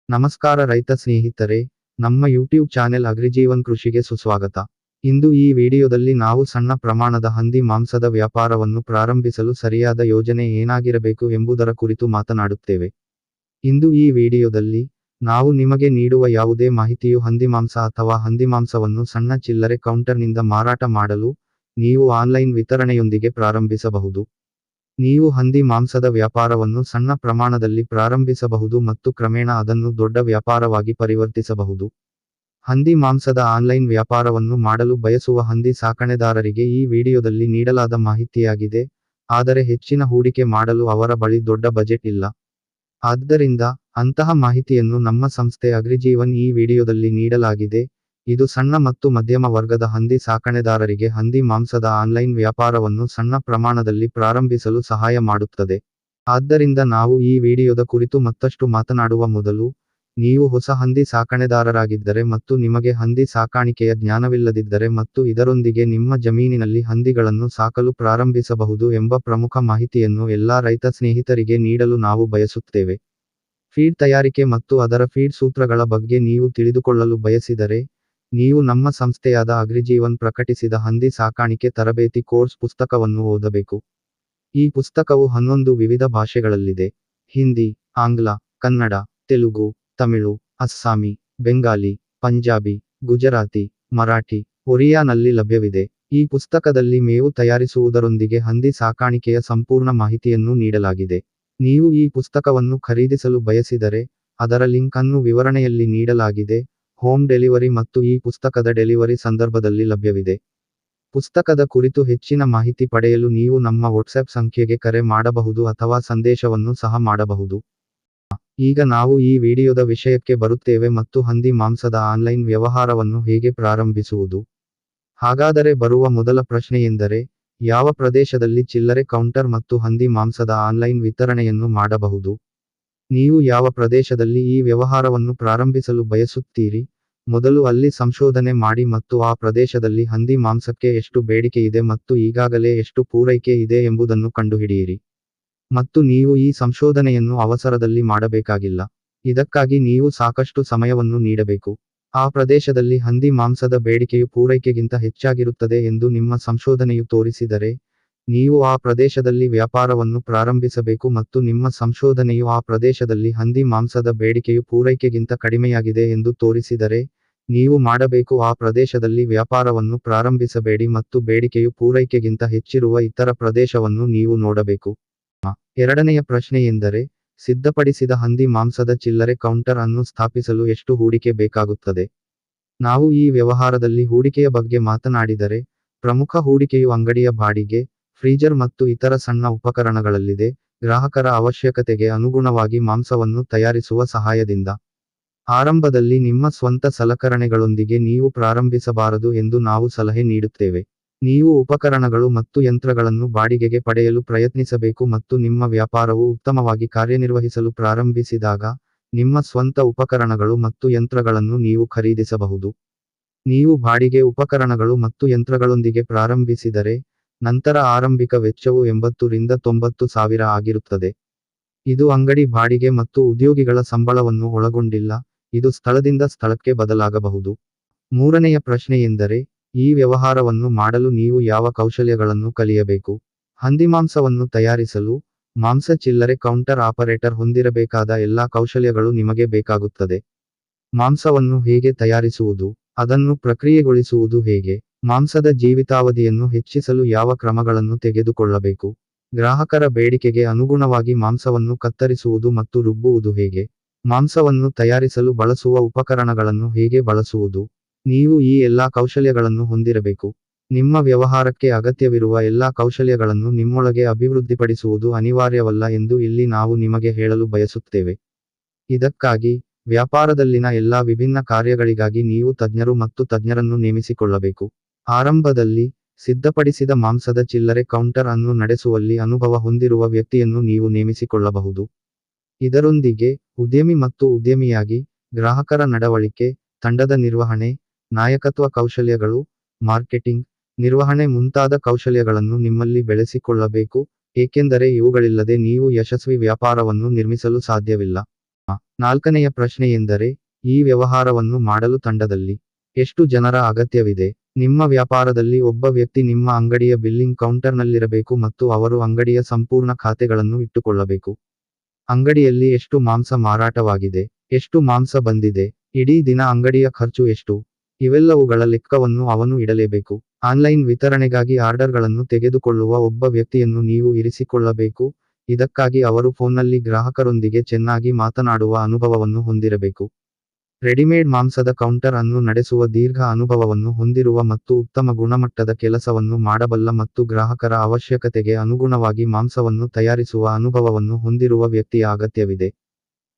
ನಮಸ್ಕಾರ ರೈತ ಸ್ನೇಹಿತರೆ, ನಮ್ಮ ಯೂಟ್ಯೂಬ್ ಚಾನೆಲ್ ಅಗ್ರಿಜೀವನ್ ಕೃಷಿಗೆ ಸುಸ್ವಾಗತ. ಇಂದು ಈ ವಿಡಿಯೋದಲ್ಲಿ ನಾವು ಸಣ್ಣ ಪ್ರಮಾಣದ ಹಂದಿ ಮಾಂಸದ ವ್ಯಾಪಾರವನ್ನು ಪ್ರಾರಂಭಿಸಲು ಸರಿಯಾದ ಯೋಜನೆ ಏನಾಗಿರಬೇಕು ಎಂಬುದರ ಕುರಿತು ಮಾತನಾಡುತ್ತೇವೆ. ಇಂದು ಈ ವಿಡಿಯೋದಲ್ಲಿ ನಾವು ನಿಮಗೆ ನೀಡುವ ಯಾವುದೇ ಮಾಹಿತಿಯು ಹಂದಿಮಾಂಸ ಅಥವಾ ಹಂದಿಮಾಂಸವನ್ನು ಸಣ್ಣ ಚಿಲ್ಲರೆ ಕೌಂಟರ್ನಿಂದ ಮಾರಾಟ ಮಾಡಲು ನೀವು ಆನ್ಲೈನ್ ವಿತರಣೆಯೊಂದಿಗೆ ಪ್ರಾರಂಭಿಸಬಹುದು. ನೀವು ಹಂದಿ ಮಾಂಸದ ವ್ಯಾಪಾರವನ್ನು ಸಣ್ಣ ಪ್ರಮಾಣದಲ್ಲಿ ಪ್ರಾರಂಭಿಸಬಹುದು ಮತ್ತು ಕ್ರಮೇಣ ಅದನ್ನು ದೊಡ್ಡ ವ್ಯಾಪಾರವಾಗಿ ಪರಿವರ್ತಿಸಬಹುದು. ಹಂದಿ ಮಾಂಸದ ಆನ್ಲೈನ್ ವ್ಯಾಪಾರವನ್ನು ಮಾಡಲು ಬಯಸುವ ಹಂದಿ ಸಾಕಣೆದಾರರಿಗೆ ಈ ವಿಡಿಯೋದಲ್ಲಿ ನೀಡಲಾದ ಮಾಹಿತಿಯಾಗಿದೆ, ಆದರೆ ಹೆಚ್ಚಿನ ಹೂಡಿಕೆ ಮಾಡಲು ಅವರ ಬಳಿ ದೊಡ್ಡ ಬಜೆಟ್ ಇಲ್ಲ. ಆದ್ದರಿಂದ ಅಂತಹ ಮಾಹಿತಿಯನ್ನು ನಮ್ಮ ಸಂಸ್ಥೆ ಅಗ್ರಿಜೀವನ್ ಈ ವಿಡಿಯೋದಲ್ಲಿ ನೀಡಲಾಗಿದೆ. ಇದು ಸಣ್ಣ ಮತ್ತು ಮಧ್ಯಮ ವರ್ಗದ ಹಂದಿ ಸಾಕಣೆದಾರರಿಗೆ ಹಂದಿ ಮಾಂಸದ ಆನ್ಲೈನ್ ವ್ಯಾಪಾರವನ್ನು ಸಣ್ಣ ಪ್ರಮಾಣದಲ್ಲಿ ಪ್ರಾರಂಭಿಸಲು ಸಹಾಯ ಮಾಡುತ್ತದೆ. ಆದ್ದರಿಂದ ನಾವು ಈ ವಿಡಿಯೋದ ಕುರಿತು ಮತ್ತಷ್ಟು ಮಾತನಾಡುವ ಮೊದಲು, ನೀವು ಹೊಸ ಹಂದಿ ಸಾಕಣೆದಾರರಾಗಿದ್ದರೆ ಮತ್ತು ನಿಮಗೆ ಹಂದಿ ಸಾಕಾಣಿಕೆಯ ಜ್ಞಾನವಿಲ್ಲದಿದ್ದರೆ ಮತ್ತು ಇದರೊಂದಿಗೆ ನಿಮ್ಮ ಜಮೀನಿನಲ್ಲಿ ಹಂದಿಗಳನ್ನು ಸಾಕಲು ಪ್ರಾರಂಭಿಸಬಹುದು ಎಂಬ ಪ್ರಮುಖ ಮಾಹಿತಿಯನ್ನು ಎಲ್ಲಾ ರೈತ ಸ್ನೇಹಿತರಿಗೆ ನೀಡಲು ನಾವು ಬಯಸುತ್ತೇವೆ. ಫೀಡ್ ತಯಾರಿಕೆ ಮತ್ತು ಅದರ ಫೀಡ್ ಸೂತ್ರಗಳ ಬಗ್ಗೆ ನೀವು ತಿಳಿದುಕೊಳ್ಳಲು ಬಯಸಿದರೆ, ನೀವು ನಮ್ಮ ಸಂಸ್ಥೆಯಾದ ಅಗ್ರಿಜೀವನ್ ಪ್ರಕಟಿಸಿದ ಹಂದಿ ಸಾಕಾಣಿಕೆ ತರಬೇತಿ ಕೋರ್ಸ್ ಪುಸ್ತಕವನ್ನು ಓದಬೇಕು. ಈ ಪುಸ್ತಕವು 11 ವಿವಿಧ ಭಾಷೆಗಳಲ್ಲಿದೆ: ಹಿಂದಿ, ಆಂಗ್ಲ, ಕನ್ನಡ, ತೆಲುಗು, ತಮಿಳು, ಅಸ್ಸಾಮಿ, ಬೆಂಗಾಲಿ, ಪಂಜಾಬಿ, ಗುಜರಾತಿ, ಮರಾಠಿ, ಒರಿಯಾನಲ್ಲಿ ಲಭ್ಯವಿದೆ. ಈ ಪುಸ್ತಕದಲ್ಲಿ ಮೇವು ತಯಾರಿಸುವುದರೊಂದಿಗೆ ಹಂದಿ ಸಾಕಾಣಿಕೆಯ ಸಂಪೂರ್ಣ ಮಾಹಿತಿಯನ್ನು ನೀಡಲಾಗಿದೆ. ನೀವು ಈ ಪುಸ್ತಕವನ್ನು ಖರೀದಿಸಲು ಬಯಸಿದರೆ, ಅದರ ಲಿಂಕ್ ಅನ್ನು ವಿವರಣೆಯಲ್ಲಿ ನೀಡಲಾಗಿದೆ. ಹೋಮ್ ಡೆಲಿವರಿ ಮತ್ತು ಈ ಪುಸ್ತಕದ ಡೆಲಿವರಿ ಸಂದರ್ಭದಲ್ಲಿ ಲಭ್ಯವಿದೆ. ಪುಸ್ತಕದ ಕುರಿತು ಹೆಚ್ಚಿನ ಮಾಹಿತಿ ಪಡೆಯಲು ನೀವು ನಮ್ಮ ವಾಟ್ಸ್ಆಪ್ ಸಂಖ್ಯೆಗೆ ಕರೆ ಮಾಡಬಹುದು ಅಥವಾ ಸಂದೇಶವನ್ನು ಸಹ ಮಾಡಬಹುದು. ಈಗ ನಾವು ಈ ವಿಡಿಯೋದ ವಿಷಯಕ್ಕೆ ಬರುತ್ತೇವೆ ಮತ್ತು ಹಂದಿ ಮಾಂಸದ ಆನ್ಲೈನ್ ವ್ಯವಹಾರವನ್ನು ಹೇಗೆ ಪ್ರಾರಂಭಿಸುವುದು. ಹಾಗಾದರೆ ಬರುವ ಮೊದಲ ಪ್ರಶ್ನೆಯೆಂದರೆ, ಯಾವ ಪ್ರದೇಶದಲ್ಲಿ ಚಿಲ್ಲರೆ ಕೌಂಟರ್ ಮತ್ತು ಹಂದಿ ಮಾಂಸದ ಆನ್ಲೈನ್ ವಿತರಣೆಯನ್ನು ಮಾಡಬಹುದು? ನೀವು ಯಾವ ಪ್ರದೇಶದಲ್ಲಿ ಈ ವ್ಯವಹಾರವನ್ನು ಪ್ರಾರಂಭಿಸಲು ಬಯಸುತ್ತೀರಿ? ಮೊದಲು ಅಲ್ಲಿ ಸಂಶೋಧನೆ ಮಾಡಿ ಮತ್ತು ಆ ಪ್ರದೇಶದಲ್ಲಿ ಹಂದಿ ಮಾಂಸಕ್ಕೆ ಎಷ್ಟು ಬೇಡಿಕೆ ಇದೆ ಮತ್ತು ಈಗಾಗಲೇ ಎಷ್ಟು ಪೂರೈಕೆ ಇದೆ ಎಂಬುದನ್ನು ಕಂಡುಹಿಡಿಯಿರಿ. ಮತ್ತು ನೀವು ಈ ಸಂಶೋಧನೆಯನ್ನು ಅವಸರದಲ್ಲಿ ಮಾಡಬೇಕಾಗಿಲ್ಲ. ಇದಕ್ಕಾಗಿ ನೀವು ಸಾಕಷ್ಟು ಸಮಯವನ್ನು ನೀಡಬೇಕು. ಆ ಪ್ರದೇಶದಲ್ಲಿ ಹಂದಿ ಮಾಂಸದ ಬೇಡಿಕೆಯು ಪೂರೈಕೆಗಿಂತ ಹೆಚ್ಚಾಗಿರುತ್ತದೆ ಎಂದು ನಿಮ್ಮ ಸಂಶೋಧನೆಯು ತೋರಿಸಿದರೆ, ನೀವು ಆ ಪ್ರದೇಶದಲ್ಲಿ ವ್ಯಾಪಾರವನ್ನು ಪ್ರಾರಂಭಿಸಬೇಕು ಮತ್ತು ನಿಮ್ಮ ಸಂಶೋಧನೆಯು ಆ ಪ್ರದೇಶದಲ್ಲಿ ಹಂದಿ ಮಾಂಸದ ಬೇಡಿಕೆಯು ಪೂರೈಕೆಗಿಂತ ಕಡಿಮೆಯಾಗಿದೆ ಎಂದು ತೋರಿಸಿದರೆ, ನೀವು ಮಾಡಬೇಕು ಆ ಪ್ರದೇಶದಲ್ಲಿ ವ್ಯಾಪಾರವನ್ನು ಪ್ರಾರಂಭಿಸಬೇಡಿ ಮತ್ತು ಬೇಡಿಕೆಯು ಪೂರೈಕೆಗಿಂತ ಹೆಚ್ಚಿರುವ ಇತರ ಪ್ರದೇಶವನ್ನು ನೀವು ನೋಡಬೇಕು. ಎರಡನೆಯ ಪ್ರಶ್ನೆಯೆಂದರೆ, ಸಿದ್ಧಪಡಿಸಿದ ಹಂದಿ ಮಾಂಸದ ಚಿಲ್ಲರೆ ಕೌಂಟರ್ ಅನ್ನು ಸ್ಥಾಪಿಸಲು ಎಷ್ಟು ಹೂಡಿಕೆ ಬೇಕಾಗುತ್ತದೆ? ನಾವು ಈ ವ್ಯವಹಾರದಲ್ಲಿ ಹೂಡಿಕೆಯ ಬಗ್ಗೆ ಮಾತನಾಡಿದರೆ, ಪ್ರಮುಖ ಹೂಡಿಕೆಯು ಅಂಗಡಿಯ ಬಾಡಿಗೆ, ಫ್ರೀಜರ್ ಮತ್ತು ಇತರ ಸಣ್ಣ ಉಪಕರಣಗಳಲ್ಲಿದೆ. ಗ್ರಾಹಕರ ಅವಶ್ಯಕತೆಗೆ ಅನುಗುಣವಾಗಿ ಮಾಂಸವನ್ನು ತಯಾರಿಸುವ ಸಹಾಯದಿಂದ ಆರಂಭದಲ್ಲಿ ನಿಮ್ಮ ಸ್ವಂತ ಸಲಕರಣೆಗಳೊಂದಿಗೆ ನೀವು ಪ್ರಾರಂಭಿಸಬಾರದು ಎಂದು ನಾವು ಸಲಹೆ ನೀಡುತ್ತೇವೆ. ನೀವು ಉಪಕರಣಗಳು ಮತ್ತು ಯಂತ್ರಗಳನ್ನು ಬಾಡಿಗೆಗೆ ಪಡೆಯಲು ಪ್ರಯತ್ನಿಸಬೇಕು ಮತ್ತು ನಿಮ್ಮ ವ್ಯಾಪಾರವು ಉತ್ತಮವಾಗಿ ಕಾರ್ಯನಿರ್ವಹಿಸಲು ಪ್ರಾರಂಭಿಸಿದಾಗ, ನಿಮ್ಮ ಸ್ವಂತ ಉಪಕರಣಗಳು ಮತ್ತು ಯಂತ್ರಗಳನ್ನು ನೀವು ಖರೀದಿಸಬಹುದು. ನೀವು ಬಾಡಿಗೆ ಉಪಕರಣಗಳು ಮತ್ತು ಯಂತ್ರಗಳೊಂದಿಗೆ ಪ್ರಾರಂಭಿಸಿದರೆ, ನಂತರ ಆರಂಭಿಕ ವೆಚ್ಚವು 80 ರಿಂದ 90 ಸಾವಿರ ಆಗಿರುತ್ತದೆ. ಇದು ಅಂಗಡಿ ಬಾಡಿಗೆ ಮತ್ತು ಉದ್ಯೋಗಿಗಳ ಸಂಬಳವನ್ನು ಒಳಗೊಂಡಿಲ್ಲ, ಇದು ಸ್ಥಳದಿಂದ ಸ್ಥಳಕ್ಕೆ ಬದಲಾಗಬಹುದು. ಮೂರನೆಯ ಪ್ರಶ್ನೆಯೆಂದರೆ, ಈ ವ್ಯವಹಾರವನ್ನು ಮಾಡಲು ನೀವು ಯಾವ ಕೌಶಲ್ಯಗಳನ್ನು ಕಲಿಯಬೇಕು? ಹಂದಿಮಾಂಸವನ್ನು ತಯಾರಿಸಲು, ಮಾಂಸ ಚಿಲ್ಲರೆ ಕೌಂಟರ್ ಆಪರೇಟರ್ ಹೊಂದಿರಬೇಕಾದ ಎಲ್ಲಾ ಕೌಶಲ್ಯಗಳು ನಿಮಗೆ ಬೇಕಾಗುತ್ತದೆ. ಮಾಂಸವನ್ನು ಹೇಗೆ ತಯಾರಿಸುವುದು? ಅದನ್ನು ಪ್ರಕ್ರಿಯೆಗೊಳಿಸುವುದು ಹೇಗೆ? ಮಾಂಸದ ಜೀವಿತಾವಧಿಯನ್ನು ಹೆಚ್ಚಿಸಲು ಯಾವ ಕ್ರಮಗಳನ್ನು ತೆಗೆದುಕೊಳ್ಳಬೇಕು? ಗ್ರಾಹಕರ ಬೇಡಿಕೆಗೆ ಅನುಗುಣವಾಗಿ ಮಾಂಸವನ್ನು ಕತ್ತರಿಸುವುದು ಮತ್ತು ರುಬ್ಬುವುದು ಹೇಗೆ? ಮಾಂಸವನ್ನು ತಯಾರಿಸಲು ಬಳಸುವ ಉಪಕರಣಗಳನ್ನು ಹೇಗೆ ಬಳಸುವುದು? ನೀವು ಈ ಎಲ್ಲಾ ಕೌಶಲ್ಯಗಳನ್ನು ಹೊಂದಿರಬೇಕು. ನಿಮ್ಮ ವ್ಯವಹಾರಕ್ಕೆ ಅಗತ್ಯವಿರುವ ಎಲ್ಲಾ ಕೌಶಲ್ಯಗಳನ್ನು ನಿಮ್ಮೊಳಗೆ ಅಭಿವೃದ್ಧಿಪಡಿಸುವುದು ಅನಿವಾರ್ಯವಲ್ಲ ಎಂದು ಇಲ್ಲಿ ನಾವು ನಿಮಗೆ ಹೇಳಲು ಬಯಸುತ್ತೇವೆ. ಇದಕ್ಕಾಗಿ, ವ್ಯಾಪಾರದಲ್ಲಿನ ಎಲ್ಲಾ ವಿಭಿನ್ನ ಕಾರ್ಯಗಳಿಗಾಗಿ ನೀವು ತಜ್ಞರು ಮತ್ತು ತಜ್ಞರನ್ನು ನೇಮಿಸಿಕೊಳ್ಳಬೇಕು. ಆರಂಭದಲ್ಲಿ, ಸಿದ್ಧಪಡಿಸಿದ ಮಾಂಸದ ಚಿಲ್ಲರೆ ಕೌಂಟರ್ ಅನ್ನು ನಡೆಸುವಲ್ಲಿ ಅನುಭವ ಹೊಂದಿರುವ ವ್ಯಕ್ತಿಯನ್ನು ನೀವು ನೇಮಿಸಿಕೊಳ್ಳಬಹುದು. ಇದರೊಂದಿಗೆ, ಉದ್ಯಮಿ ಮತ್ತು ಉದ್ಯಮಿಯಾಗಿ, ಗ್ರಾಹಕರ ನಡವಳಿಕೆ, ತಂಡದ ನಿರ್ವಹಣೆ, ನಾಯಕತ್ವ ಕೌಶಲ್ಯಗಳು, ಮಾರ್ಕೆಟಿಂಗ್, ನಿರ್ವಹಣೆ ಮುಂತಾದ ಕೌಶಲ್ಯಗಳನ್ನು ನಿಮ್ಮಲ್ಲಿ ಬೆಳೆಸಿಕೊಳ್ಳಬೇಕು, ಏಕೆಂದರೆ ಇವುಗಳಿಲ್ಲದೆ ನೀವು ಯಶಸ್ವಿ ವ್ಯಾಪಾರವನ್ನು ನಿರ್ಮಿಸಲು ಸಾಧ್ಯವಿಲ್ಲ. ನಾಲ್ಕನೆಯ ಪ್ರಶ್ನೆಯೆಂದರೆ, ಈ ವ್ಯವಹಾರವನ್ನು ಮಾಡಲು ತಂಡದಲ್ಲಿ ಎಷ್ಟು ಜನರ ಅಗತ್ಯವಿದೆ? ನಿಮ್ಮ ವ್ಯಾಪಾರದಲ್ಲಿ ಒಬ್ಬ ವ್ಯಕ್ತಿ ನಿಮ್ಮ ಅಂಗಡಿಯ ಬಿಲ್ಲಿಂಗ್ ಕೌಂಟರ್ನಲ್ಲಿರಬೇಕು ಮತ್ತು ಅವರು ಅಂಗಡಿಯ ಸಂಪೂರ್ಣ ಖಾತೆಗಳನ್ನು ಇಟ್ಟುಕೊಳ್ಳಬೇಕು. ಅಂಗಡಿಯಲ್ಲಿ ಎಷ್ಟು ಮಾಂಸ ಮಾರಾಟವಾಗಿದೆ, ಎಷ್ಟು ಮಾಂಸ ಬಂದಿದೆ, ಇಡೀ ದಿನ ಅಂಗಡಿಯ ಖರ್ಚು ಎಷ್ಟು, ಇವೆಲ್ಲವುಗಳ ಲೆಕ್ಕವನ್ನು ಅವನು ಇಡಲೇಬೇಕು. ಆನ್ಲೈನ್ ವಿತರಣೆಗಾಗಿ ಆರ್ಡರ್ಗಳನ್ನು ತೆಗೆದುಕೊಳ್ಳುವ ಒಬ್ಬ ವ್ಯಕ್ತಿಯನ್ನು ನೀವು ಇರಿಸಿಕೊಳ್ಳಬೇಕು. ಇದಕ್ಕಾಗಿ ಅವರು ಫೋನ್ನಲ್ಲಿ ಗ್ರಾಹಕರೊಂದಿಗೆ ಚೆನ್ನಾಗಿ ಮಾತನಾಡುವ ಅನುಭವವನ್ನು ಹೊಂದಿರಬೇಕು. ರೆಡಿಮೇಡ್ ಮಾಂಸದ ಕೌಂಟರ್ ಅನ್ನು ನಡೆಸುವ ದೀರ್ಘ ಅನುಭವವನ್ನು ಹೊಂದಿರುವ ಮತ್ತು ಉತ್ತಮ ಗುಣಮಟ್ಟದ ಕೆಲಸವನ್ನು ಮಾಡಬಲ್ಲ ಮತ್ತು ಗ್ರಾಹಕರ ಅವಶ್ಯಕತೆಗೆ ಅನುಗುಣವಾಗಿ ಮಾಂಸವನ್ನು ತಯಾರಿಸುವ ಅನುಭವವನ್ನು ಹೊಂದಿರುವ ವ್ಯಕ್ತಿಯ ಅಗತ್ಯವಿದೆ.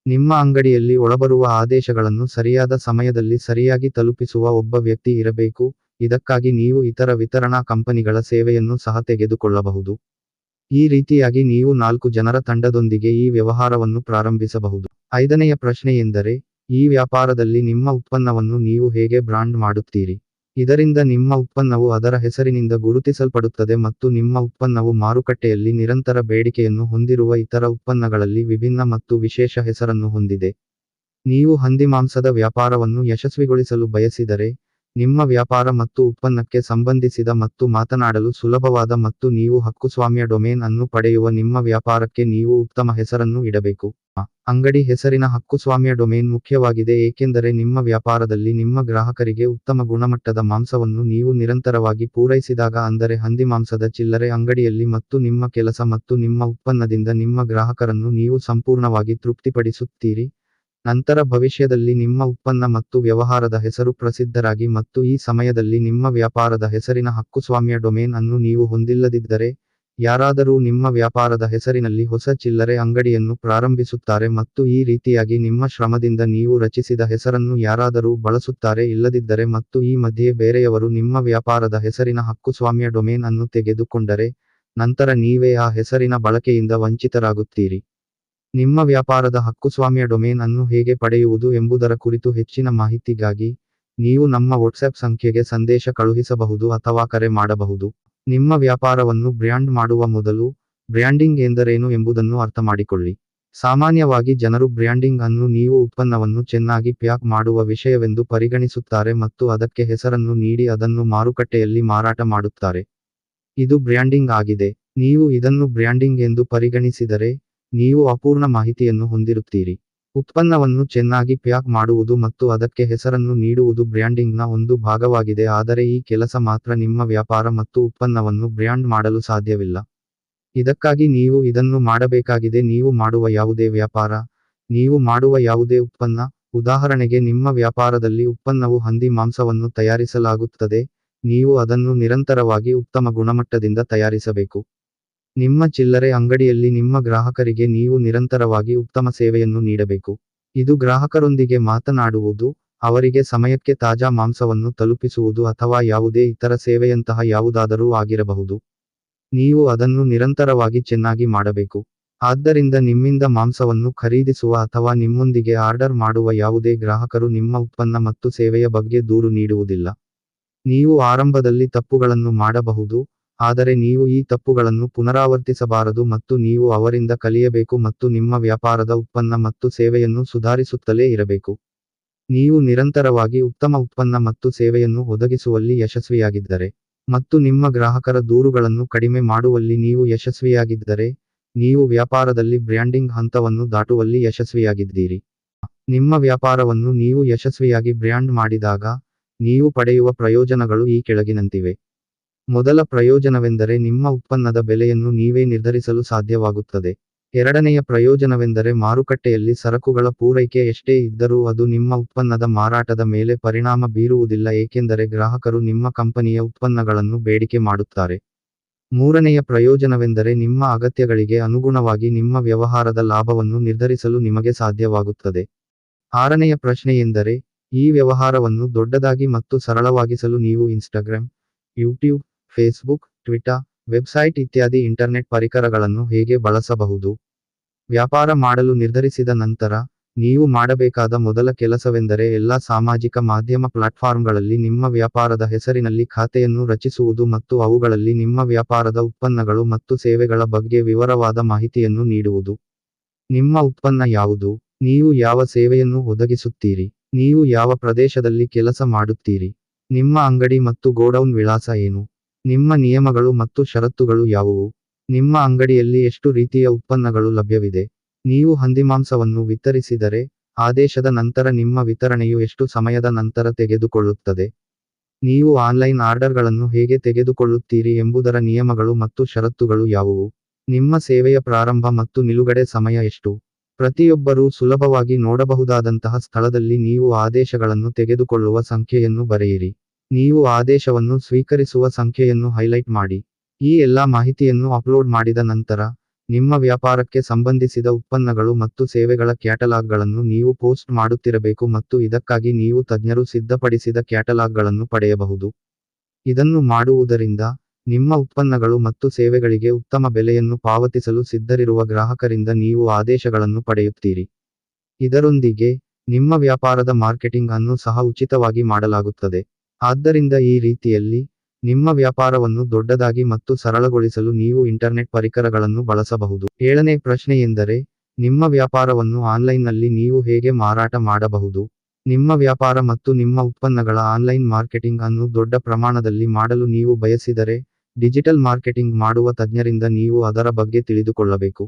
ನಿಮ್ಮ ಅಂಗಡಿಯಲ್ಲಿ ಒಳಬರುವ ಆದೇಶಗಳನ್ನು ಸರಿಯಾದ ಸಮಯದಲ್ಲಿ ಸರಿಯಾಗಿ ತಲುಪಿಸುವ ಒಬ್ಬ ವ್ಯಕ್ತಿ ಇರಬೇಕು. ಇದಕ್ಕಾಗಿ ನೀವು ಇತರ ವಿತರಣಾ ಕಂಪನಿಗಳ ಸೇವೆಯನ್ನು ಸಹ ತೆಗೆದುಕೊಳ್ಳಬಹುದು. ಈ ರೀತಿಯಾಗಿ ನೀವು 4 ಜನರ ತಂಡದೊಂದಿಗೆ ಈ ವ್ಯವಹಾರವನ್ನು ಪ್ರಾರಂಭಿಸಬಹುದು. ಐದನೆಯ ಪ್ರಶ್ನೆಯೆಂದರೆ, ಈ ವ್ಯಾಪಾರದಲ್ಲಿ ನಿಮ್ಮ ಉತ್ಪನ್ನವನ್ನು ನೀವು ಹೇಗೆ ಬ್ರಾಂಡ್ ಮಾಡುತ್ತೀರಿ? ಇದರಿಂದ ನಿಮ್ಮ ಉತ್ಪನ್ನವು ಅದರ ಹೆಸರಿನಿಂದ ಗುರುತಿಸಲ್ಪಡುತ್ತದೆ ಮತ್ತು ನಿಮ್ಮ ಉತ್ಪನ್ನವು ಮಾರುಕಟ್ಟೆಯಲ್ಲಿ ನಿರಂತರ ಬೇಡಿಕೆಯನ್ನು ಹೊಂದಿರುವ ಇತರ ಉತ್ಪನ್ನಗಳಲ್ಲಿ ವಿಭಿನ್ನ ಮತ್ತು ವಿಶೇಷ ಹೆಸರನ್ನು ಹೊಂದಿದೆ. ನೀವು ಹಂದಿಮಾಂಸದ ವ್ಯಾಪಾರವನ್ನು ಯಶಸ್ವಿಗೊಳಿಸಲು ಬಯಸಿದರೆ, ನಿಮ್ಮ ವ್ಯಾಪಾರ ಮತ್ತು ಉತ್ಪನ್ನಕ್ಕೆ ಸಂಬಂಧಿಸಿದ ಮತ್ತು ಮಾತನಾಡಲು ಸುಲಭವಾದ ಮತ್ತು ನೀವು ಹಕ್ಕುಸ್ವಾಮ್ಯ ಡೊಮೇನ್ ಅನ್ನು ಪಡೆಯುವ ನಿಮ್ಮ ವ್ಯಾಪಾರಕ್ಕೆ ನೀವು ಉತ್ತಮ ಹೆಸರನ್ನು ಇಡಬೇಕು. ಅಂಗಡಿ ಹೆಸರಿನ ಹಕ್ಕುಸ್ವಾಮ್ಯ ಡೊಮೇನ್ ಮುಖ್ಯವಾಗಿದೆ ಏಕೆಂದರೆ ನಿಮ್ಮ ವ್ಯಾಪಾರದಲ್ಲಿ ನಿಮ್ಮ ಗ್ರಾಹಕರಿಗೆ ಉತ್ತಮ ಗುಣಮಟ್ಟದ ಮಾಂಸವನ್ನು ನೀವು ನಿರಂತರವಾಗಿ ಪೂರೈಸಿದಾಗ, ಅಂದರೆ ಹಂದಿಮಾಂಸದ ಚಿಲ್ಲರೆ ಅಂಗಡಿಯಲ್ಲಿ ಮತ್ತು ನಿಮ್ಮ ಕೆಲಸ ಮತ್ತು ನಿಮ್ಮ ಉತ್ಪನ್ನದಿಂದ ನಿಮ್ಮ ಗ್ರಾಹಕರನ್ನು ನೀವು ಸಂಪೂರ್ಣವಾಗಿ ತೃಪ್ತಿಪಡಿಸುತ್ತೀರಿ. ನಂತರ ಭವಿಷ್ಯದಲ್ಲಿ ನಿಮ್ಮ ಉತ್ಪನ್ನ ಮತ್ತು ವ್ಯವಹಾರದ ಹೆಸರು ಪ್ರಸಿದ್ಧರಾಗಿ ಮತ್ತು ಈ ಸಮಯದಲ್ಲಿ ನಿಮ್ಮ ವ್ಯಾಪಾರದ ಹೆಸರಿನ ಹಕ್ಕುಸ್ವಾಮ್ಯ ಡೊಮೇನ್ ಅನ್ನು ನೀವು ಹೊಂದಿಲ್ಲದಿದ್ದರೆ, ಯಾರಾದರೂ ನಿಮ್ಮ ವ್ಯಾಪಾರದ ಹೆಸರಿನಲ್ಲಿ ಹೊಸ ಚಿಲ್ಲರೆ ಅಂಗಡಿಯನ್ನು ಪ್ರಾರಂಭಿಸುತ್ತಾರೆ ಮತ್ತು ಈ ರೀತಿಯಾಗಿ ನಿಮ್ಮ ಶ್ರಮದಿಂದ ನೀವು ರಚಿಸಿದ ಹೆಸರನ್ನು ಯಾರಾದರೂ ಬಳಸುತ್ತಾರೆ. ಇಲ್ಲದಿದ್ದರೆ ಮತ್ತು ಈ ಮಧ್ಯೆ ಬೇರೆಯವರು ನಿಮ್ಮ ವ್ಯಾಪಾರದ ಹೆಸರಿನ ಹಕ್ಕುಸ್ವಾಮ್ಯ ಡೊಮೇನ್ ಅನ್ನು ತೆಗೆದುಕೊಂಡರೆ, ನಂತರ ನೀವೇ ಆ ಹೆಸರಿನ ಬಳಕೆಯಿಂದ ವಂಚಿತರಾಗುತ್ತೀರಿ. ನಿಮ್ಮ ವ್ಯಾಪಾರದ ಹಕ್ಕುಸ್ವಾಮ್ಯ ಡೊಮೇನ್ ಅನ್ನು ಹೇಗೆ ಪಡೆಯುವುದು ಎಂಬುದರ ಕುರಿತು ಹೆಚ್ಚಿನ ಮಾಹಿತಿಗಾಗಿ ನೀವು ನಮ್ಮ ವಾಟ್ಸ್ಆಪ್ ಸಂಖ್ಯೆಗೆ ಸಂದೇಶ ಕಳುಹಿಸಬಹುದು ಅಥವಾ ಕರೆ ಮಾಡಬಹುದು. ನಿಮ್ಮ ವ್ಯಾಪಾರವನ್ನು ಬ್ರ್ಯಾಂಡ್ ಮಾಡುವ ಮೊದಲು, ಬ್ರ್ಯಾಂಡಿಂಗ್ ಎಂದರೇನು ಎಂಬುದನ್ನು ಅರ್ಥಮಾಡಿಕೊಳ್ಳಿ. ಸಾಮಾನ್ಯವಾಗಿ ಜನರು ಬ್ರ್ಯಾಂಡಿಂಗ್ ಅನ್ನು ನೀವು ಉತ್ಪನ್ನವನ್ನು ಚೆನ್ನಾಗಿ ಪ್ಯಾಕ್ ಮಾಡುವ ವಿಷಯವೆಂದು ಪರಿಗಣಿಸುತ್ತಾರೆ ಮತ್ತು ಅದಕ್ಕೆ ಹೆಸರನ್ನು ನೀಡಿ ಅದನ್ನು ಮಾರುಕಟ್ಟೆಯಲ್ಲಿ ಮಾರಾಟ ಮಾಡುತ್ತಾರೆ. ಇದು ಬ್ರ್ಯಾಂಡಿಂಗ್ ಆಗಿದೆ. ನೀವು ಇದನ್ನು ಬ್ರ್ಯಾಂಡಿಂಗ್ ಎಂದು ಪರಿಗಣಿಸಿದರೆ, ನೀವು ಅಪೂರ್ಣ ಮಾಹಿತಿಯನ್ನು ಹೊಂದಿರುತ್ತೀರಿ. ಉತ್ಪನ್ನವನ್ನು ಚೆನ್ನಾಗಿ ಪ್ಯಾಕ್ ಮಾಡುವುದು ಮತ್ತು ಅದಕ್ಕೆ ಹೆಸರನ್ನು ನೀಡುವುದು ಬ್ರ್ಯಾಂಡಿಂಗ್ನ ಒಂದು ಭಾಗವಾಗಿದೆ, ಆದರೆ ಈ ಕೆಲಸ ಮಾತ್ರ ನಿಮ್ಮ ವ್ಯಾಪಾರ ಮತ್ತು ಉತ್ಪನ್ನವನ್ನು ಬ್ರ್ಯಾಂಡ್ ಮಾಡಲು ಸಾಧ್ಯವಿಲ್ಲ. ಇದಕ್ಕಾಗಿ ನೀವು ಇದನ್ನು ಮಾಡಬೇಕಾಗಿದೆ. ನೀವು ಮಾಡುವ ಯಾವುದೇ ವ್ಯಾಪಾರ, ನೀವು ಮಾಡುವ ಯಾವುದೇ ಉತ್ಪನ್ನ, ಉದಾಹರಣೆಗೆ ನಿಮ್ಮ ವ್ಯಾಪಾರದಲ್ಲಿ ಉತ್ಪನ್ನವು ಹಂದಿ ಮಾಂಸವನ್ನು ತಯಾರಿಸಲಾಗುತ್ತದೆ, ನೀವು ಅದನ್ನು ನಿರಂತರವಾಗಿ ಉತ್ತಮ ಗುಣಮಟ್ಟದಿಂದ ತಯಾರಿಸಬೇಕು. ನಿಮ್ಮ ಚಿಲ್ಲರೆ ಅಂಗಡಿಯಲ್ಲಿ ನಿಮ್ಮ ಗ್ರಾಹಕರಿಗೆ ನೀವು ನಿರಂತರವಾಗಿ ಉತ್ತಮ ಸೇವೆಯನ್ನು ನೀಡಬೇಕು. ಇದು ಗ್ರಾಹಕರೊಂದಿಗೆ ಮಾತನಾಡುವುದು, ಅವರಿಗೆ ಸಮಯಕ್ಕೆ ತಾಜಾ ಮಾಂಸವನ್ನು ತಲುಪಿಸುವುದು ಅಥವಾ ಯಾವುದೇ ಇತರ ಸೇವೆಯಂತಹ ಯಾವುದಾದರೂ ಆಗಿರಬಹುದು. ನೀವು ಅದನ್ನು ನಿರಂತರವಾಗಿ ಚೆನ್ನಾಗಿ ಮಾಡಬೇಕು. ಆದ್ದರಿಂದ ನಿಮ್ಮಿಂದ ಮಾಂಸವನ್ನು ಖರೀದಿಸುವ ಅಥವಾ ನಿಮ್ಮೊಂದಿಗೆ ಆರ್ಡರ್ ಮಾಡುವ ಯಾವುದೇ ಗ್ರಾಹಕರು ನಿಮ್ಮ ಉತ್ಪನ್ನ ಮತ್ತು ಸೇವೆಯ ಬಗ್ಗೆ ದೂರು ನೀಡುವುದಿಲ್ಲ. ನೀವು ಆರಂಭದಲ್ಲಿ ತಪ್ಪುಗಳನ್ನು ಮಾಡಬಹುದು, ಆದರೆ ನೀವು ಈ ತಪ್ಪುಗಳನ್ನು ಪುನರಾವರ್ತಿಸಬಾರದು ಮತ್ತು ನೀವು ಅವರಿಂದ ಕಲಿಯಬೇಕು ಮತ್ತು ನಿಮ್ಮ ವ್ಯಾಪಾರದ ಉತ್ಪನ್ನ ಮತ್ತು ಸೇವೆಯನ್ನು ಸುಧಾರಿಸುತ್ತಲೇ ಇರಬೇಕು. ನೀವು ನಿರಂತರವಾಗಿ ಉತ್ತಮ ಉತ್ಪನ್ನ ಮತ್ತು ಸೇವೆಯನ್ನು ಒದಗಿಸುವಲ್ಲಿ ಯಶಸ್ವಿಯಾಗಿದ್ದರೆ ಮತ್ತು ನಿಮ್ಮ ಗ್ರಾಹಕರ ದೂರುಗಳನ್ನು ಕಡಿಮೆ ಮಾಡುವಲ್ಲಿ ನೀವು ಯಶಸ್ವಿಯಾಗಿದ್ದರೆ, ನೀವು ವ್ಯಾಪಾರದಲ್ಲಿ ಬ್ರ್ಯಾಂಡಿಂಗ್ ಹಂತವನ್ನು ದಾಟುವಲ್ಲಿ ಯಶಸ್ವಿಯಾಗಿದ್ದೀರಿ. ನಿಮ್ಮ ವ್ಯಾಪಾರವನ್ನು ನೀವು ಯಶಸ್ವಿಯಾಗಿ ಬ್ರ್ಯಾಂಡ್ ಮಾಡಿದಾಗ, ನೀವು ಪಡೆಯುವ ಪ್ರಯೋಜನಗಳು ಈ ಕೆಳಗಿನಂತಿವೆ. ಮೊದಲ ಪ್ರಯೋಜನವೆಂದರೆ ನಿಮ್ಮ ಉತ್ಪನ್ನದ ಬೆಲೆಯನ್ನು ನೀವೇ ನಿರ್ಧರಿಸಲು ಸಾಧ್ಯವಾಗುತ್ತದೆ. ಎರಡನೆಯ ಪ್ರಯೋಜನವೆಂದರೆ ಮಾರುಕಟ್ಟೆಯಲ್ಲಿ ಸರಕುಗಳ ಪೂರೈಕೆ ಎಷ್ಟೇ ಇದ್ದರೂ ಅದು ನಿಮ್ಮ ಉತ್ಪನ್ನದ ಮಾರಾಟದ ಮೇಲೆ ಪರಿಣಾಮ ಬೀರುವುದಿಲ್ಲ ಏಕೆಂದರೆ ಗ್ರಾಹಕರು ನಿಮ್ಮ ಕಂಪನಿಯ ಉತ್ಪನ್ನಗಳನ್ನು ಬೇಡಿಕೆ ಮಾಡುತ್ತಾರೆ. ಮೂರನೆಯ ಪ್ರಯೋಜನವೆಂದರೆ ನಿಮ್ಮ ಅಗತ್ಯಗಳಿಗೆ ಅನುಗುಣವಾಗಿ ನಿಮ್ಮ ವ್ಯವಹಾರದ ಲಾಭವನ್ನು ನಿರ್ಧರಿಸಲು ನಿಮಗೆ ಸಾಧ್ಯವಾಗುತ್ತದೆ. ಆರನೆಯ ಪ್ರಶ್ನೆಯೆಂದರೆ, ಈ ವ್ಯವಹಾರವನ್ನು ದೊಡ್ಡದಾಗಿ ಮತ್ತು ಸರಳವಾಗಿಸಲು ನೀವು Instagram, YouTube, Facebook, Twitter, website ಇತ್ಯಾದಿ ಇಂಟರ್ನೆಟ್ ಪರಿಕರಗಳನ್ನು ಹೇಗೆ ಬಳಸಬಹುದು? ವ್ಯಾಪಾರ ಮಾಡಲು ನಿರ್ಧರಿಸಿದ ನಂತರ, ನೀವು ಮಾಡಬೇಕಾದ ಮೊದಲ ಕೆಲಸವೆಂದರೆ ಎಲ್ಲಾ ಸಾಮಾಜಿಕ ಮಾಧ್ಯಮ ಪ್ಲಾಟ್ಫಾರ್ಮ್ಗಳಲ್ಲಿ ನಿಮ್ಮ ವ್ಯಾಪಾರದ ಹೆಸರಿನಲ್ಲಿ ಖಾತೆಯನ್ನು ರಚಿಸುವುದು ಮತ್ತು ಅವುಗಳಲ್ಲಿ ನಿಮ್ಮ ವ್ಯಾಪಾರದ ಉತ್ಪನ್ನಗಳು ಮತ್ತು ಸೇವೆಗಳ ಬಗ್ಗೆ ವಿವರವಾದ ಮಾಹಿತಿಯನ್ನು ನೀಡುವುದು. ನಿಮ್ಮ ಉತ್ಪನ್ನ ಯಾವುದು? ನೀವು ಯಾವ ಸೇವೆಯನ್ನು ಒದಗಿಸುತ್ತೀರಿ? ನೀವು ಯಾವ ಪ್ರದೇಶದಲ್ಲಿ ಕೆಲಸ ಮಾಡುತ್ತೀರಿ? ನಿಮ್ಮ ಅಂಗಡಿ ಮತ್ತು ಗೋಡೌನ್ ವಿಳಾಸ ಏನು? ನಿಮ್ಮ ನಿಯಮಗಳು ಮತ್ತು ಷರತ್ತುಗಳು ಯಾವುವು? ನಿಮ್ಮ ಅಂಗಡಿಯಲ್ಲಿ ಎಷ್ಟು ರೀತಿಯ ಉತ್ಪನ್ನಗಳು ಲಭ್ಯವಿದೆ? ನೀವು ಹಂದಿಮಾಂಸವನ್ನು ವಿತರಿಸಿದರೆ, ಆದೇಶದ ನಂತರ ನಿಮ್ಮ ವಿತರಣೆಯು ಎಷ್ಟು ಸಮಯದ ನಂತರ ತೆಗೆದುಕೊಳ್ಳುತ್ತದೆ? ನೀವು ಆನ್ಲೈನ್ ಆರ್ಡರ್ಗಳನ್ನು ಹೇಗೆ ತೆಗೆದುಕೊಳ್ಳುತ್ತೀರಿ ಎಂಬುದರ ನಿಯಮಗಳು ಮತ್ತು ಷರತ್ತುಗಳು ಯಾವುವು? ನಿಮ್ಮ ಸೇವೆಯ ಪ್ರಾರಂಭ ಮತ್ತು ನಿಲುಗಡೆ ಸಮಯ ಎಷ್ಟು? ಪ್ರತಿಯೊಬ್ಬರೂ ಸುಲಭವಾಗಿ ನೋಡಬಹುದಾದಂತಹ ಸ್ಥಳದಲ್ಲಿ ನೀವು ಆದೇಶಗಳನ್ನು ತೆಗೆದುಕೊಳ್ಳುವ ಸಂಖ್ಯೆಯನ್ನು ಬರೆಯಿರಿ. ನೀವು ಆದೇಶವನ್ನು ಸ್ವೀಕರಿಸುವ ಸಂಖ್ಯೆಯನ್ನು ಹೈಲೈಟ್ ಮಾಡಿ. ಈ ಎಲ್ಲಾ ಮಾಹಿತಿಯನ್ನು ಅಪ್ಲೋಡ್ ಮಾಡಿದ ನಂತರ, ನಿಮ್ಮ ವ್ಯಾಪಾರಕ್ಕೆ ಸಂಬಂಧಿಸಿದ ಉತ್ಪನ್ನಗಳು ಮತ್ತು ಸೇವೆಗಳ ಕ್ಯಾಟಲಾಗ್ಗಳನ್ನು ನೀವು ಪೋಸ್ಟ್ ಮಾಡುತ್ತಿರಬೇಕು ಮತ್ತು ಇದಕ್ಕಾಗಿ ನೀವು ತಜ್ಞರು ಸಿದ್ಧಪಡಿಸಿದ ಕ್ಯಾಟಲಾಗ್ಗಳನ್ನು ಪಡೆಯಬಹುದು. ಇದನ್ನು ಮಾಡುವುದರಿಂದ, ನಿಮ್ಮ ಉತ್ಪನ್ನಗಳು ಮತ್ತು ಸೇವೆಗಳಿಗೆ ಉತ್ತಮ ಬೆಲೆಯನ್ನು ಪಾವತಿಸಲು ಸಿದ್ಧರಿರುವ ಗ್ರಾಹಕರಿಂದ ನೀವು ಆದೇಶಗಳನ್ನು ಪಡೆಯುತ್ತೀರಿ. ಇದರೊಂದಿಗೆ, ನಿಮ್ಮ ವ್ಯಾಪಾರದ ಮಾರ್ಕೆಟಿಂಗ್ ಅನ್ನು ಸಹ ಉಚಿತವಾಗಿ ಮಾಡಲಾಗುತ್ತದೆ. ಆದ್ದರಿಂದ ಈ ರೀತಿಯಲ್ಲಿ, ನಿಮ್ಮ ವ್ಯಾಪಾರವನ್ನು ದೊಡ್ಡದಾಗಿ ಮತ್ತು ಸರಳಗೊಳಿಸಲು ನೀವು ಇಂಟರ್ನೆಟ್ ಪರಿಕರಗಳನ್ನು ಬಳಸಬಹುದು. 7ನೇ ಪ್ರಶ್ನೆಯೆಂದರೆ, ನಿಮ್ಮ ವ್ಯಾಪಾರವನ್ನು ಆನ್ಲೈನ್ನಲ್ಲಿ ನೀವು ಹೇಗೆ ಮಾರಾಟ ಮಾಡಬಹುದು? ನಿಮ್ಮ ವ್ಯಾಪಾರ ಮತ್ತು ನಿಮ್ಮ ಉತ್ಪನ್ನಗಳ ಆನ್ಲೈನ್ ಮಾರ್ಕೆಟಿಂಗ್ ಅನ್ನು ದೊಡ್ಡ ಪ್ರಮಾಣದಲ್ಲಿ ಮಾಡಲು ನೀವು ಬಯಸಿದರೆ, ಡಿಜಿಟಲ್ ಮಾರ್ಕೆಟಿಂಗ್ ಮಾಡುವ ತಜ್ಞರಿಂದ ನೀವು ಅದರ ಬಗ್ಗೆ ತಿಳಿದುಕೊಳ್ಳಬೇಕು.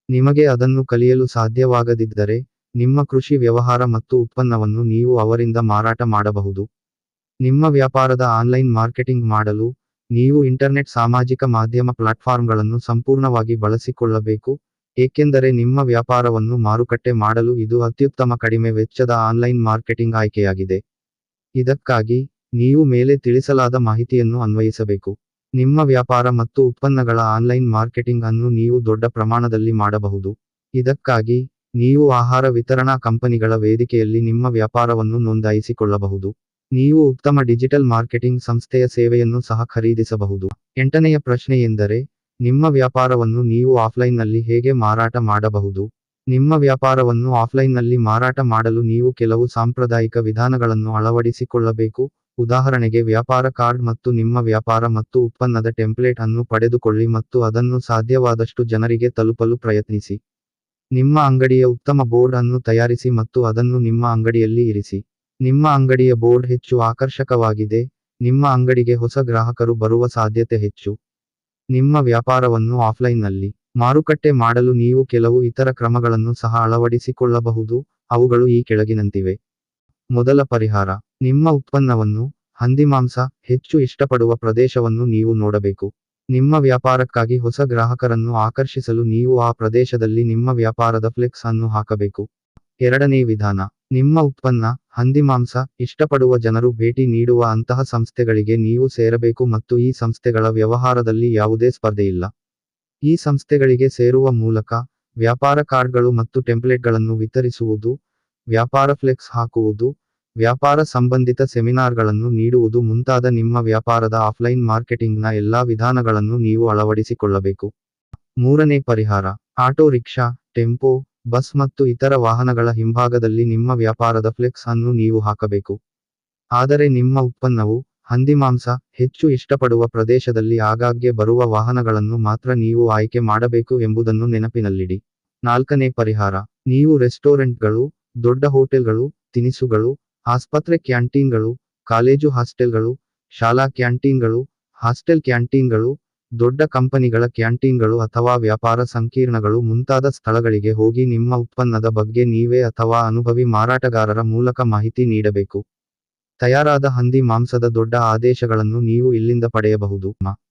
ನಿಮಗೆ ಅದನ್ನು ಕಲಿಯಲು ಸಾಧ್ಯವಾಗದಿದ್ದರೆ, ನಿಮ್ಮ ಕೃಷಿ ವ್ಯವಹಾರ ಮತ್ತು ಉತ್ಪನ್ನವನ್ನು ನೀವು ಅವರಿಂದ ಮಾರಾಟ ಮಾಡಬಹುದು. ನಿಮ್ಮ ವ್ಯಾಪಾರದ ಆನ್ಲೈನ್ ಮಾರ್ಕೆಟಿಂಗ್ ಮಾಡಲು, ನೀವು ಇಂಟರ್ನೆಟ್ ಸಾಮಾಜಿಕ ಮಾಧ್ಯಮ ಪ್ಲಾಟ್ಫಾರ್ಮ್ಗಳನ್ನು ಸಂಪೂರ್ಣವಾಗಿ ಬಳಸಿಕೊಳ್ಳಬೇಕು, ಏಕೆಂದರೆ ನಿಮ್ಮ ವ್ಯಾಪಾರವನ್ನು ಮಾರುಕಟ್ಟೆ ಮಾಡಲು ಇದು ಅತ್ಯುತ್ತಮ ಕಡಿಮೆ ವೆಚ್ಚದ ಆನ್ಲೈನ್ ಮಾರ್ಕೆಟಿಂಗ್ ಆಯ್ಕೆಯಾಗಿದೆ. ಇದಕ್ಕಾಗಿ, ನೀವು ಮೇಲೆ ತಿಳಿಸಲಾದ ಮಾಹಿತಿಯನ್ನು ಅನ್ವಯಿಸಬೇಕು. ನಿಮ್ಮ ವ್ಯಾಪಾರ ಮತ್ತು ಉತ್ಪನ್ನಗಳ ಆನ್ಲೈನ್ ಮಾರ್ಕೆಟಿಂಗ್ ಅನ್ನು ನೀವು ದೊಡ್ಡ ಪ್ರಮಾಣದಲ್ಲಿ ಮಾಡಬಹುದು. ಇದಕ್ಕಾಗಿ, ನೀವು ಆಹಾರ ವಿತರಣಾ ಕಂಪನಿಗಳ ವೇದಿಕೆಯಲ್ಲಿ ನಿಮ್ಮ ವ್ಯಾಪಾರವನ್ನು ನೋಂದಾಯಿಸಿಕೊಳ್ಳಬಹುದು. ನೀವು ಉತ್ತಮ ಡಿಜಿಟಲ್ ಮಾರ್ಕೆಟಿಂಗ್ ಸಂಸ್ಥೆಯ ಸೇವೆಯನ್ನು ಸಹ ಖರೀದಿಸಬಹುದು. 8ನೆಯ ಪ್ರಶ್ನೆಯೆಂದರೆ, ನಿಮ್ಮ ವ್ಯಾಪಾರವನ್ನು ನೀವು ಆಫ್ಲೈನ್ನಲ್ಲಿ ಹೇಗೆ ಮಾರಾಟ ಮಾಡಬಹುದು? ನಿಮ್ಮ ವ್ಯಾಪಾರವನ್ನು ಆಫ್ಲೈನ್ನಲ್ಲಿ ಮಾರಾಟ ಮಾಡಲು ನೀವು ಕೆಲವು ಸಾಂಪ್ರದಾಯಿಕ ವಿಧಾನಗಳನ್ನು ಅಳವಡಿಸಿಕೊಳ್ಳಬೇಕು. ಉದಾಹರಣೆಗೆ ವ್ಯಾಪಾರ ಕಾರ್ಡ್ ಮತ್ತು ನಿಮ್ಮ ವ್ಯಾಪಾರ ಮತ್ತು ಉತ್ಪನ್ನದ ಟೆಂಪ್ಲೇಟ್ ಅನ್ನು ಪಡೆದುಕೊಳ್ಳಿ ಮತ್ತು ಅದನ್ನು ಸಾಧ್ಯವಾದಷ್ಟು ಜನರಿಗೆ ತಲುಪಲು ಪ್ರಯತ್ನಿಸಿ. ನಿಮ್ಮ ಅಂಗಡಿಯ ಉತ್ತಮ ಬೋರ್ಡ್ ಅನ್ನು ತಯಾರಿಸಿ ಮತ್ತು ಅದನ್ನು ನಿಮ್ಮ ಅಂಗಡಿಯಲ್ಲಿ ಇರಿಸಿ. ನಿಮ್ಮ ಅಂಗಡಿಯ ಬೋರ್ಡ್ ಹೆಚ್ಚು ಆಕರ್ಷಕವಾಗಿದೆ, ನಿಮ್ಮ ಅಂಗಡಿಗೆ ಹೊಸ ಗ್ರಾಹಕರು ಬರುವ ಸಾಧ್ಯತೆ ಹೆಚ್ಚು. ನಿಮ್ಮ ವ್ಯಾಪಾರವನ್ನು ಆಫ್ಲೈನ್ನಲ್ಲಿ ಮಾರುಕಟ್ಟೆ ಮಾಡಲು ನೀವು ಕೆಲವು ಇತರ ಕ್ರಮಗಳನ್ನು ಸಹ ಅಳವಡಿಸಿಕೊಳ್ಳಬಹುದು, ಅವುಗಳು ಈ ಕೆಳಗಿನಂತಿವೆ. ಮೊದಲ ಪರಿಹಾರ, ನಿಮ್ಮ ಉತ್ಪನ್ನವನ್ನು, ಹಂದಿಮಾಂಸ, ಹೆಚ್ಚು ಇಷ್ಟಪಡುವ ಪ್ರದೇಶವನ್ನು ನೀವು ನೋಡಬೇಕು. ನಿಮ್ಮ ವ್ಯಾಪಾರಕ್ಕಾಗಿ ಹೊಸ ಗ್ರಾಹಕರನ್ನು ಆಕರ್ಷಿಸಲು ನೀವು ಆ ಪ್ರದೇಶದಲ್ಲಿ ನಿಮ್ಮ ವ್ಯಾಪಾರದ ಫ್ಲೆಕ್ಸ್ ಅನ್ನು ಹಾಕಬೇಕು. 2ನೇ ವಿಧಾನ, ನಿಮ್ಮ ಉತ್ಪನ್ನ, ಹಂದಿಮಾಂಸ, ಇಷ್ಟಪಡುವ ಜನರು ಭೇಟಿ ನೀಡುವ ಅಂತಹ ಸಂಸ್ಥೆಗಳಿಗೆ ನೀವು ಸೇರಬೇಕು ಮತ್ತು ಈ ಸಂಸ್ಥೆಗಳ ವ್ಯವಹಾರದಲ್ಲಿ ಯಾವುದೇ ಸ್ಪರ್ಧೆಯಿಲ್ಲ. ಈ ಸಂಸ್ಥೆಗಳಿಗೆ ಸೇರುವ ಮೂಲಕ, ವ್ಯಾಪಾರ ಕಾರ್ಡ್ಗಳು ಮತ್ತು ಟೆಂಪ್ಲೇಟ್ಗಳನ್ನು ವಿತರಿಸುವುದು, ವ್ಯಾಪಾರ ಫ್ಲೆಕ್ಸ್ ಹಾಕುವುದು, ವ್ಯಾಪಾರ ಸಂಬಂಧಿತ ಸೆಮಿನಾರ್ಗಳನ್ನು ನೀಡುವುದು ಮುಂತಾದ ನಿಮ್ಮ ವ್ಯಾಪಾರದ ಆಫ್ಲೈನ್ ಮಾರ್ಕೆಟಿಂಗ್ನ ಎಲ್ಲಾ ವಿಧಾನಗಳನ್ನು ನೀವು ಅಳವಡಿಸಿಕೊಳ್ಳಬೇಕು. 3ನೇ ಪರಿಹಾರ, ಆಟೋ ರಿಕ್ಷಾ, ಟೆಂಪೋ, ಬಸ್ ಮತ್ತು ಇತರ ವಾಹನಗಳ ಹಿಂಭಾಗದಲ್ಲಿ ನಿಮ್ಮ ವ್ಯಾಪಾರದ ಫ್ಲೆಕ್ಸ್ ಅನ್ನು ನೀವು ಹಾಕಬೇಕು. ಆದರೆ ನಿಮ್ಮ ಉತ್ಪನ್ನವು, ಹಂದಿಮಾಂಸ, ಹೆಚ್ಚು ಇಷ್ಟಪಡುವ ಪ್ರದೇಶದಲ್ಲಿ ಆಗಾಗ್ಗೆ ಬರುವ ವಾಹನಗಳನ್ನು ಮಾತ್ರ ನೀವು ಆಯ್ಕೆ ಮಾಡಬೇಕು ಎಂಬುದನ್ನು ನೆನಪಿನಲ್ಲಿಡಿ. 4ನೇ ಪರಿಹಾರ, ನೀವು ರೆಸ್ಟೋರೆಂಟ್ಗಳು, ದೊಡ್ಡ ಹೋಟೆಲ್ಗಳು, ತಿನಿಸುಗಳು, ಆಸ್ಪತ್ರೆ ಕ್ಯಾಂಟೀನ್ಗಳು, ಕಾಲೇಜು ಹಾಸ್ಟೆಲ್ಗಳು, ಶಾಲಾ ಕ್ಯಾಂಟೀನ್ಗಳು, ಹಾಸ್ಟೆಲ್ ಕ್ಯಾಂಟೀನ್ಗಳು, ದೊಡ್ಡ ಕಂಪನಿಗಳ ಕ್ಯಾಂಟೀನ್ಗಳು ಅಥವಾ ವ್ಯಾಪಾರ ಸಂಕೀರ್ಣಗಳು ಮುಂತಾದ ಸ್ಥಳಗಳಿಗೆ ಹೋಗಿ ನಿಮ್ಮ ಉತ್ಪನ್ನದ ಬಗ್ಗೆ ನೀವೇ ಅಥವಾ ಅನುಭವಿ ಮಾರಾಟಗಾರರ ಮೂಲಕ ಮಾಹಿತಿ ನೀಡಬೇಕು. ತಯಾರಾದ ಹಂದಿ ಮಾಂಸದ ದೊಡ್ಡ ಆದೇಶಗಳನ್ನು ನೀವು ಇಲ್ಲಿಂದ ಪಡೆಯಬಹುದು.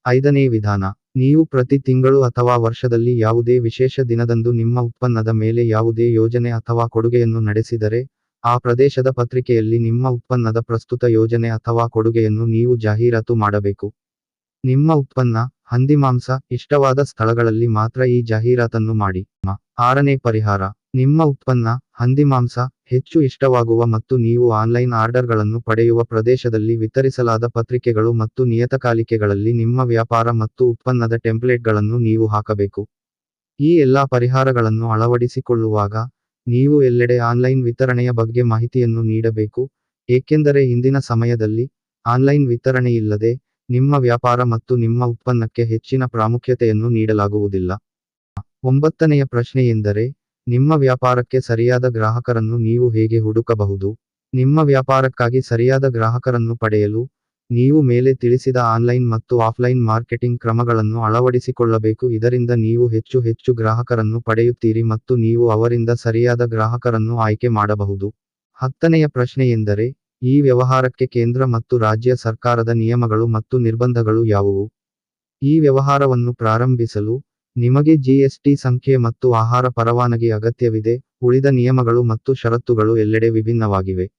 5ನೇ ವಿಧಾನ, ನೀವು ಪ್ರತಿ ತಿಂಗಳು ಅಥವಾ ವರ್ಷದಲ್ಲಿ ಯಾವುದೇ ವಿಶೇಷ ದಿನದಂದು ನಿಮ್ಮ ಉತ್ಪನ್ನದ ಮೇಲೆ ಯಾವುದೇ ಯೋಜನೆ ಅಥವಾ ಕೊಡುಗೆಯನ್ನು ನಡೆಸಿದರೆ, ಆ ಪ್ರದೇಶದ ಪತ್ರಿಕೆಯಲ್ಲಿ ನಿಮ್ಮ ಉತ್ಪನ್ನದ ಪ್ರಸ್ತುತ ಯೋಜನೆ ಅಥವಾ ಕೊಡುಗೆಯನ್ನು ನೀವು ಜಾಹೀರಾತು ಮಾಡಬೇಕು. ನಿಮ್ಮ ಉತ್ಪನ್ನ, ಹಂದಿಮಾಂಸ, ಇಷ್ಟವಾದ ಸ್ಥಳಗಳಲ್ಲಿ ಮಾತ್ರ ಈ ಜಾಹೀರಾತನ್ನು ಮಾಡಿ. 6ನೇ ಪರಿಹಾರ, ನಿಮ್ಮ ಉತ್ಪನ್ನ, ಹಂದಿಮಾಂಸ, ಹೆಚ್ಚು ಇಷ್ಟವಾಗುವ ಮತ್ತು ನೀವು ಆನ್ಲೈನ್ ಆರ್ಡರ್ಗಳನ್ನು ಪಡೆಯುವ ಪ್ರದೇಶದಲ್ಲಿ ವಿತರಿಸಲಾದ ಪತ್ರಿಕೆಗಳು ಮತ್ತು ನಿಯತಕಾಲಿಕೆಗಳಲ್ಲಿ ನಿಮ್ಮ ವ್ಯಾಪಾರ ಮತ್ತು ಉತ್ಪನ್ನದ ಟೆಂಪ್ಲೇಟ್ಗಳನ್ನು ನೀವು ಹಾಕಬೇಕು. ಈ ಎಲ್ಲಾ ಪರಿಹಾರಗಳನ್ನು ಅಳವಡಿಸಿಕೊಳ್ಳುವಾಗ, ನೀವು ಎಲ್ಲೆಡೆ ಆನ್ಲೈನ್ ವಿತರಣೆಯ ಬಗ್ಗೆ ಮಾಹಿತಿಯನ್ನು ನೀಡಬೇಕು, ಏಕೆಂದರೆ ಇಂದಿನ ಸಮಯದಲ್ಲಿ, ಆನ್ಲೈನ್ ವಿತರಣೆಯಿಲ್ಲದೆ, ನಿಮ್ಮ ವ್ಯಾಪಾರ ಮತ್ತು ನಿಮ್ಮ ಉತ್ಪನ್ನಕ್ಕೆ ಹೆಚ್ಚಿನ ಪ್ರಾಮುಖ್ಯತೆಯನ್ನು ನೀಡಲಾಗುವುದಿಲ್ಲ. 9ನೆಯ ಪ್ರಶ್ನೆಯೆಂದರೆ, ನಿಮ್ಮ ವ್ಯಾಪಾರಕ್ಕೆ ಸರಿಯಾದ ಗ್ರಾಹಕರನ್ನು ನೀವು ಹೇಗೆ ಹುಡುಕಬಹುದು? ನಿಮ್ಮ ವ್ಯಾಪಾರಕ್ಕಾಗಿ ಸರಿಯಾದ ಗ್ರಾಹಕರನ್ನು ಪಡೆಯಲು ನೀವು ಮೇಲೆ ತಿಳಿಸಿದ ಆನ್ಲೈನ್ ಮತ್ತು ಆಫ್ಲೈನ್ ಮಾರ್ಕೆಟಿಂಗ್ ಕ್ರಮಗಳನ್ನು ಅಳವಡಿಸಿಕೊಳ್ಳಬೇಕು. ಇದರಿಂದ ನೀವು ಹೆಚ್ಚು ಹೆಚ್ಚು ಗ್ರಾಹಕರನ್ನು ಪಡೆಯುತ್ತೀರಿ ಮತ್ತು ನೀವು ಅವರಿಂದ ಸರಿಯಾದ ಗ್ರಾಹಕರನ್ನು ಆಯ್ಕೆ ಮಾಡಬಹುದು. 10ನೆಯ ಪ್ರಶ್ನೆಯೆಂದರೆ, ಈ ವ್ಯವಹಾರಕ್ಕೆ ಕೇಂದ್ರ ಮತ್ತು ರಾಜ್ಯ ಸರ್ಕಾರದ ನಿಯಮಗಳು ಮತ್ತು ನಿರ್ಬಂಧಗಳು ಯಾವುವು? ಈ ವ್ಯವಹಾರವನ್ನು ಪ್ರಾರಂಭಿಸಲು ನಿಮಗೆ GST ಸಂಖ್ಯೆ ಮತ್ತು ಆಹಾರ ಪರವಾನಗಿ ಅಗತ್ಯವಿದೆ. ಉಳಿದ ನಿಯಮಗಳು ಮತ್ತು ಷರತ್ತುಗಳು ಎಲ್ಲೆಡೆ ವಿಭಿನ್ನವಾಗಿವೆ.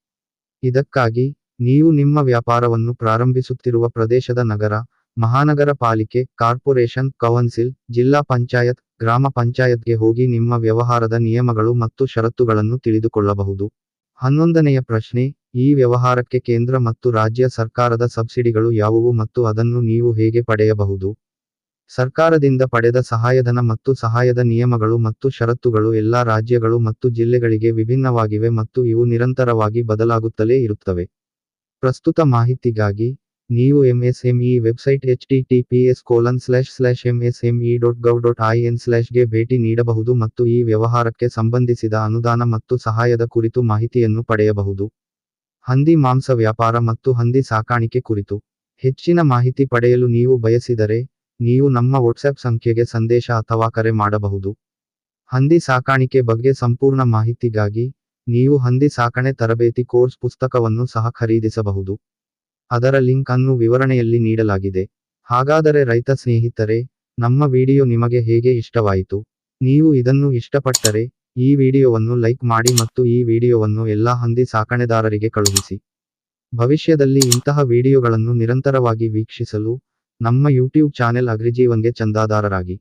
ಇದಕ್ಕಾಗಿ ನೀವು ನಿಮ್ಮ ವ್ಯಾಪಾರವನ್ನು ಪ್ರಾರಂಭಿಸುತ್ತಿರುವ ಪ್ರದೇಶದ ನಗರ, ಮಹಾನಗರ ಪಾಲಿಕೆ, ಕಾರ್ಪೊರೇಷನ್, ಕೌನ್ಸಿಲ್, ಜಿಲ್ಲಾ ಪಂಚಾಯತ್, ಗ್ರಾಮ ಪಂಚಾಯತ್ಗೆ ಹೋಗಿ ನಿಮ್ಮ ವ್ಯವಹಾರದ ನಿಯಮಗಳು ಮತ್ತು ಷರತ್ತುಗಳನ್ನು ತಿಳಿದುಕೊಳ್ಳಬಹುದು. 11ನೆಯ ಪ್ರಶ್ನೆ, ಈ ವ್ಯವಹಾರಕ್ಕೆ ಕೇಂದ್ರ ಮತ್ತು ರಾಜ್ಯ ಸರ್ಕಾರದ ಸಬ್ಸಿಡಿಗಳು ಯಾವುವು ಮತ್ತು ಅದನ್ನು ನೀವು ಹೇಗೆ ಪಡೆಯಬಹುದು? ಸರ್ಕಾರದಿಂದ ಪಡೆದ ಸಹಾಯಧನ ಮತ್ತು ಸಹಾಯದ ನಿಯಮಗಳು ಮತ್ತು ಷರತ್ತುಗಳು ಎಲ್ಲಾ ರಾಜ್ಯಗಳು ಮತ್ತು ಜಿಲ್ಲೆಗಳಿಗೆ ವಿಭಿನ್ನವಾಗಿವೆ ಮತ್ತು ಇವು ನಿರಂತರವಾಗಿ ಬದಲಾಗುತ್ತಲೇ ಇರುತ್ತವೆ. ಪ್ರಸ್ತುತ ಮಾಹಿತಿಗಾಗಿ ನೀವು MSME ವೆಬ್ಸೈಟ್ https://msme.gov.in/ ಗೆ ಭೇಟಿ ನೀಡಬಹುದು ಮತ್ತು ಈ ವ್ಯವಹಾರಕ್ಕೆ ಸಂಬಂಧಿಸಿದ ಅನುದಾನ ಮತ್ತು ಸಹಾಯದ ಕುರಿತು ಮಾಹಿತಿಯನ್ನು ಪಡೆಯಬಹುದು. ಹಂದಿ ಮಾಂಸ ವ್ಯಾಪಾರ ಮತ್ತು ಹಂದಿ ಸಾಕಾಣಿಕೆ ಕುರಿತು ಹೆಚ್ಚಿನ ಮಾಹಿತಿ ಪಡೆಯಲು ನೀವು ಬಯಸಿದರೆ, ನೀವು ನಮ್ಮ ವಾಟ್ಸ್ಆಪ್ ಸಂಖ್ಯೆಗೆ ಸಂದೇಶ ಅಥವಾ ಕರೆ ಮಾಡಬಹುದು. ಹಂದಿ ಸಾಕಾಣಿಕೆ ಬಗ್ಗೆ ಸಂಪೂರ್ಣ ಮಾಹಿತಿಗಾಗಿ ನೀವು ಹಂದಿ ಸಾಕಣೆ ತರಬೇತಿ ಕೋರ್ಸ್ ಪುಸ್ತಕವನ್ನು ಸಹ ಖರೀದಿಸಬಹುದು. ಅದರ ಲಿಂಕ್ ಅನ್ನು ವಿವರಣೆಯಲ್ಲಿ ನೀಡಲಾಗಿದೆ. ಹಾಗಾದರೆ ರೈತ ಸ್ನೇಹಿತರೆ, ನಮ್ಮ ವಿಡಿಯೋ ನಿಮಗೆ ಹೇಗೆ ಇಷ್ಟವಾಯಿತು? ನೀವು ಇದನ್ನು ಇಷ್ಟಪಟ್ಟರೆ ಈ ವಿಡಿಯೋವನ್ನು ಲೈಕ್ ಮಾಡಿ ಮತ್ತು ಈ ವಿಡಿಯೋವನ್ನು ಎಲ್ಲಾ ಹಂದಿ ಸಾಕಣೆದಾರರಿಗೆ ಕಳುಹಿಸಿ. ಭವಿಷ್ಯದಲ್ಲಿ ಇಂತಹ ವಿಡಿಯೋಗಳನ್ನು ನಿರಂತರವಾಗಿ ವೀಕ್ಷಿಸಲು ನಮ್ಮ ಯೂಟ್ಯೂಬ್ ಚಾನೆಲ್ ಅಗ್ರಿಜೀವನ್ಗೆ ಚಂದಾದಾರರಾಗಿ.